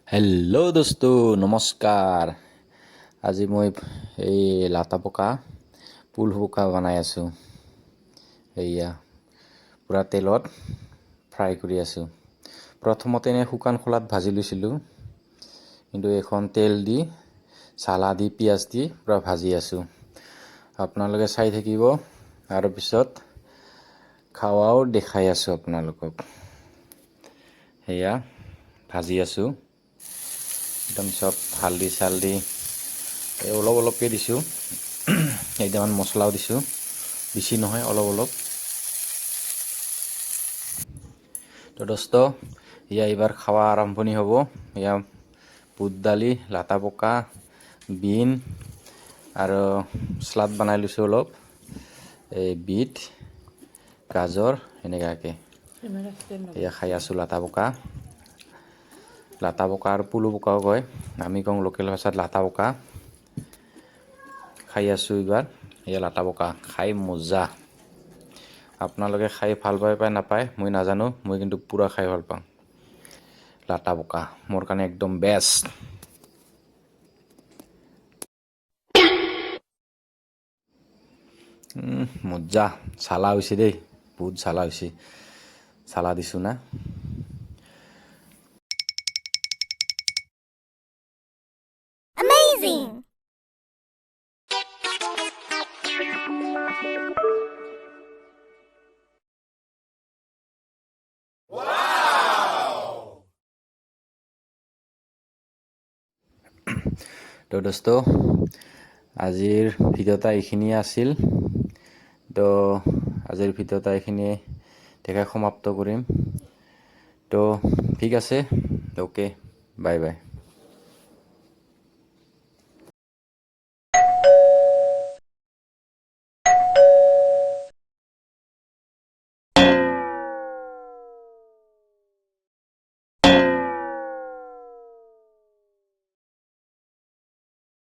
Hello' দোস্ত নমস্কাৰ। আজি মই এই লাটা পকা পুল হুকা বনাই আছোঁ। এয়া পূৰা তেলত ফ্ৰাই কৰি আছোঁ। প্ৰথমতে এনে শুকান খোলাত ভাজি লৈছিলোঁ, কিন্তু এখন তেল দি চালা দি পিঁয়াজ দি পূৰা ভাজি আছোঁ। আপোনালোকে চাই থাকিব, আৰু পিছত খাৱাও দেখাই আছোঁ আপোনালোকক। সেয়া ভাজি আছোঁ একদম চব হালধি চালদি অলপ অলপকৈ দিছোঁ। কেইটামান মছলাও দিছোঁ, বেছি নহয়, অলপ অলপ। তো দোস্ত, এয়া এইবাৰ খাৱা আৰম্ভণি হ'ব। এয়া বুট দালি, লাটা পকা, বিন আৰু চালাড বনাই লৈছোঁ অলপ, এই বিট গাজৰ এনেকুৱাকৈ। এয়া খাই আছোঁ লাটা পকা। লাটা পকা আৰু পুলু পকাও কয়, আমি কওঁ লোকেল ভাষাত লাটা পকা। খাই আছোঁ এইবাৰ এয়া লাটা পকা, খাই মজা। আপোনালোকে খাই ভাল পায় নাপায় মই নাজানো, মই কিন্তু পূৰা খাই ভাল পাওঁ। লাটা পকা মোৰ কাৰণে একদম বেষ্ট। মজা। চালা হৈছে দেই, বহুত চালা হৈছে। চালা দিছোঁ না। Amazing! তো দোস্ত, আজিৰ ভিডিঅ'টা এইখিনিয়ে আছিল। তো আজিৰ ভিডিঅ'টা এইখিনিয়ে দেখাই সমাপ্ত কৰিম। তো ঠিক আছে, অ'কে, বাই বাই।